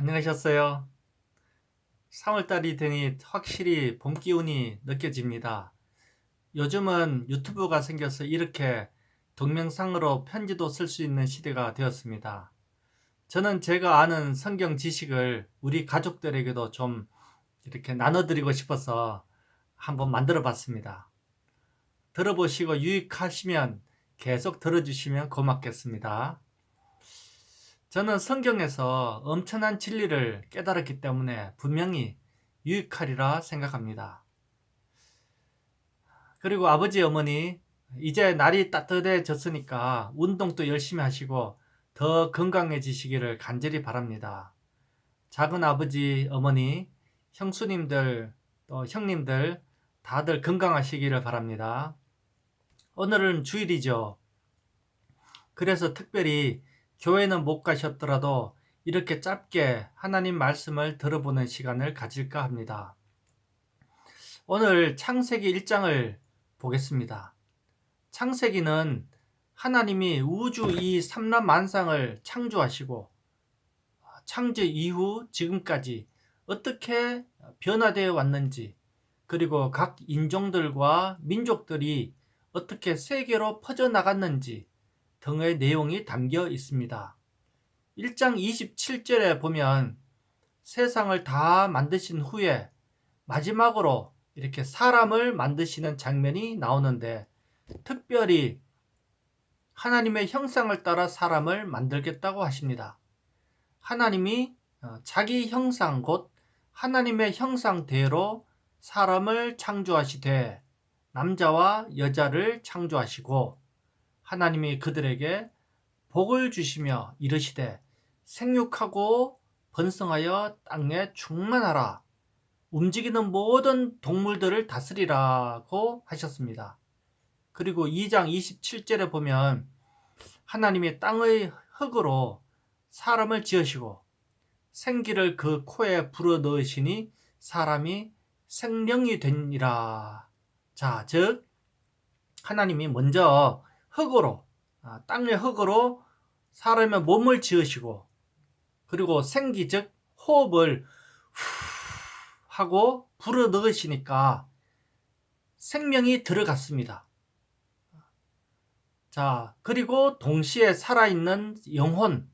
안녕하셨어요? 3월달이 되니 확실히 봄 기운이 느껴집니다. 요즘은 유튜브가 생겨서 이렇게 동영상으로 편지도 쓸 수 있는 시대가 되었습니다. 저는 제가 아는 성경 지식을 우리 가족들에게도 좀 이렇게 나눠드리고 싶어서 한번 만들어 봤습니다. 들어보시고 유익하시면 계속 들어주시면 고맙겠습니다. 저는 성경에서 엄청난 진리를 깨달았기 때문에 분명히 유익하리라 생각합니다. 그리고 아버지, 어머니, 이제 날이 따뜻해졌으니까 운동도 열심히 하시고 더 건강해지시기를 간절히 바랍니다. 작은 아버지, 어머니, 형수님들, 또 형님들 다들 건강하시기를 바랍니다. 오늘은 주일이죠. 그래서 특별히 교회는 못 가셨더라도 이렇게 짧게 하나님 말씀을 들어보는 시간을 가질까 합니다. 오늘 창세기 1장을 보겠습니다. 창세기는 하나님이 우주 이 삼라만상을 창조하시고 창조 이후 지금까지 어떻게 변화되어 왔는지, 그리고 각 인종들과 민족들이 어떻게 세계로 퍼져나갔는지 등의 내용이 담겨 있습니다. 1장 27절에 보면 세상을 다 만드신 후에 마지막으로 이렇게 사람을 만드시는 장면이 나오는데, 특별히 하나님의 형상을 따라 사람을 만들겠다고 하십니다. 하나님이 자기 형상 곧 하나님의 형상대로 사람을 창조하시되 남자와 여자를 창조하시고 하나님이 그들에게 복을 주시며 이르시되 생육하고 번성하여 땅에 충만하라, 움직이는 모든 동물들을 다스리라고 하셨습니다. 그리고 2장 27절에 보면 하나님이 땅의 흙으로 사람을 지으시고 생기를 그 코에 불어넣으시니 사람이 생명이 되니라. 자, 즉 하나님이 먼저 흙으로, 땅의 흙으로 사람의 몸을 지으시고, 그리고 생기 즉 호흡을 하고 불어넣으시니까 생명이 들어갔습니다. 자, 그리고 동시에 살아있는 영혼,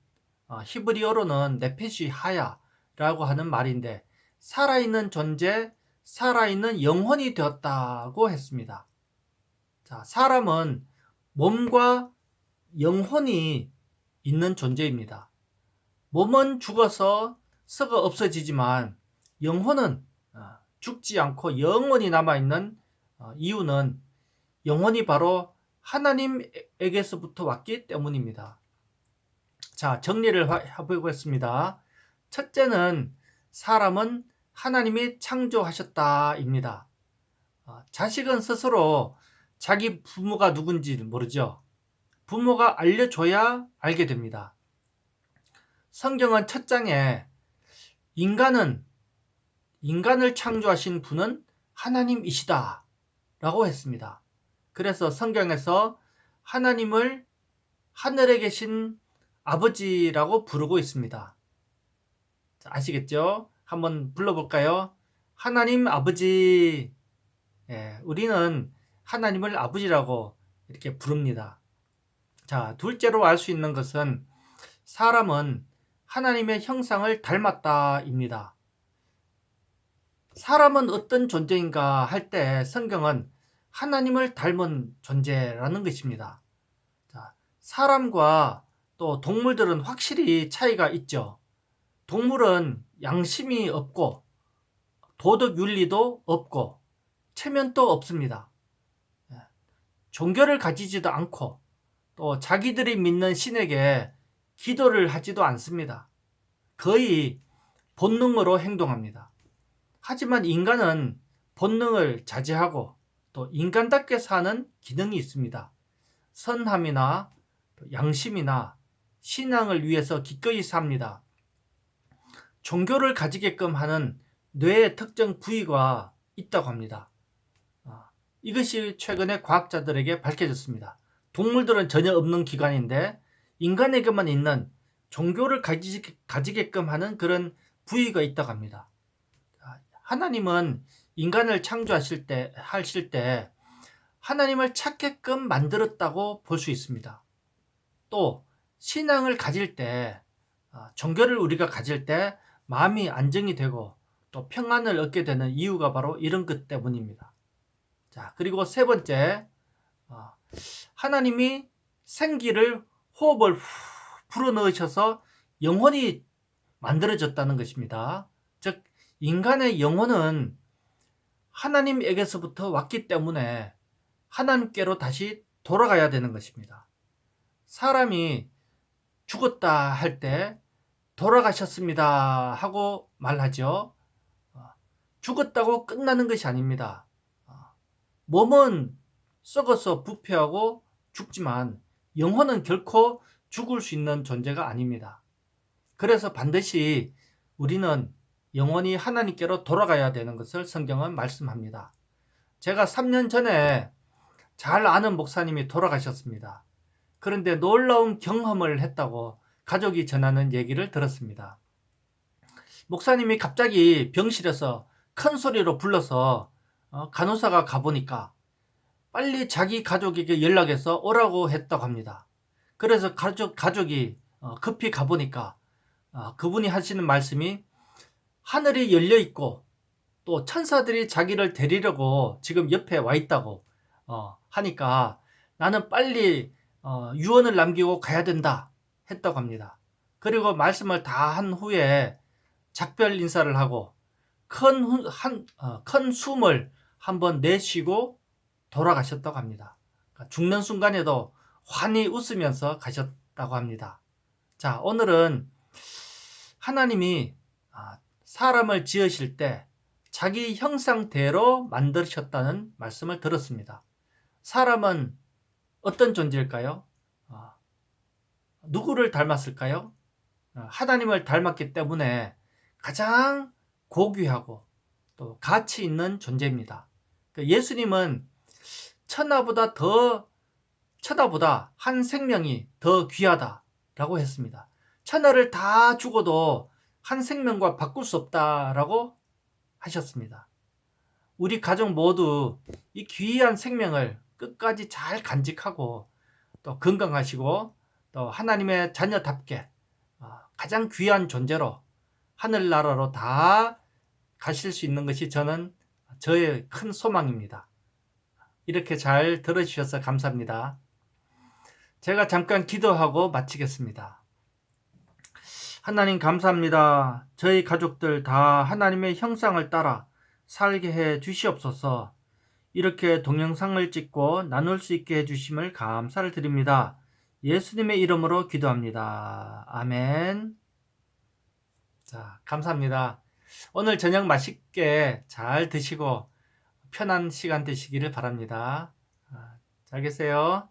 히브리어로는 네페시 하야라고 하는 말인데, 살아있는 존재, 살아있는 영혼이 되었다고 했습니다. 자, 사람은 몸과 영혼이 있는 존재입니다. 몸은 죽어서 썩어 없어지지만 영혼은 죽지 않고 영원히 남아있는 이유는 영혼이 바로 하나님에게서부터 왔기 때문입니다. 자, 정리를 해보겠습니다. 첫째는 사람은 하나님이 창조하셨다입니다. 자식은 스스로 자기 부모가 누군지 모르죠. 부모가 알려줘야 알게 됩니다. 성경은 첫 장에 인간을 창조하신 분은 하나님이시다 라고 했습니다. 그래서 성경에서 하나님을 하늘에 계신 아버지라고 부르고 있습니다. 아시겠죠? 한번 불러볼까요? 하나님 아버지. 우리는 하나님을 아버지라고 이렇게 부릅니다. 자, 둘째로 알 수 있는 것은 사람은 하나님의 형상을 닮았다입니다. 사람은 어떤 존재인가 할 때 성경은 하나님을 닮은 존재라는 것입니다. 자, 사람과 또 동물들은 확실히 차이가 있죠. 동물은 양심이 없고 도덕 윤리도 없고 체면도 없습니다. 종교를 가지지도 않고 또 자기들이 믿는 신에게 기도를 하지도 않습니다. 거의 본능으로 행동합니다. 하지만 인간은 본능을 자제하고 또 인간답게 사는 기능이 있습니다. 선함이나 양심이나 신앙을 위해서 기꺼이 삽니다. 종교를 가지게끔 하는 뇌의 특정 부위가 있다고 합니다. 이것이 최근에 과학자들에게 밝혀졌습니다. 동물들은 전혀 없는 기관인데 인간에게만 있는 종교를 가지게끔 하는 그런 부위가 있다고 합니다. 하나님은 인간을 창조하실 때, 하실 때 하나님을 찾게끔 만들었다고 볼 수 있습니다. 또 신앙을 가질 때, 종교를 우리가 가질 때 마음이 안정이 되고 또 평안을 얻게 되는 이유가 바로 이런 것 때문입니다. 자, 그리고 세 번째, 하나님이 생기를 호흡을 불어넣으셔서 영혼이 만들어졌다는 것입니다. 즉 인간의 영혼은 하나님에게서부터 왔기 때문에 하나님께로 다시 돌아가야 되는 것입니다. 사람이 죽었다 할 때 돌아가셨습니다 하고 말하죠. 죽었다고 끝나는 것이 아닙니다. 몸은 썩어서 부패하고 죽지만 영혼은 결코 죽을 수 있는 존재가 아닙니다. 그래서 반드시 우리는 영원히 하나님께로 돌아가야 되는 것을 성경은 말씀합니다. 제가 3년 전에 잘 아는 목사님이 돌아가셨습니다. 그런데 놀라운 경험을 했다고 가족이 전하는 얘기를 들었습니다. 목사님이 갑자기 병실에서 큰 소리로 불러서 간호사가 가보니까 빨리 자기 가족에게 연락해서 오라고 했다고 합니다. 그래서 가족이 급히 가보니까 그분이 하시는 말씀이 하늘이 열려 있고 또 천사들이 자기를 데리려고 지금 옆에 와 있다고 하니까 나는 빨리 유언을 남기고 가야 된다 했다고 합니다. 그리고 말씀을 다 한 후에 작별 인사를 하고 큰 숨을 한번 내쉬고 돌아가셨다고 합니다. 죽는 순간에도 환히 웃으면서 가셨다고 합니다. 자, 오늘은 하나님이 사람을 지으실 때 자기 형상대로 만드셨다는 말씀을 들었습니다. 사람은 어떤 존재일까요? 누구를 닮았을까요? 하나님을 닮았기 때문에 가장 고귀하고 또 가치 있는 존재입니다. 예수님은 천하보다 한 생명이 더 귀하다라고 했습니다. 천하를 다 죽어도 한 생명과 바꿀 수 없다라고 하셨습니다. 우리 가족 모두 이 귀한 생명을 끝까지 잘 간직하고 또 건강하시고 또 하나님의 자녀답게 가장 귀한 존재로 하늘나라로 다 가실 수 있는 것이 저의 큰 소망입니다. 이렇게 잘 들어주셔서 감사합니다. 제가 잠깐 기도하고 마치겠습니다. 하나님 감사합니다. 저희 가족들 다 하나님의 형상을 따라 살게 해 주시옵소서. 이렇게 동영상을 찍고 나눌 수 있게 해주심을 감사를 드립니다. 예수님의 이름으로 기도합니다. 아멘. 자, 감사합니다. 오늘 저녁 맛있게 잘 드시고 편한 시간 되시기를 바랍니다. 잘 계세요.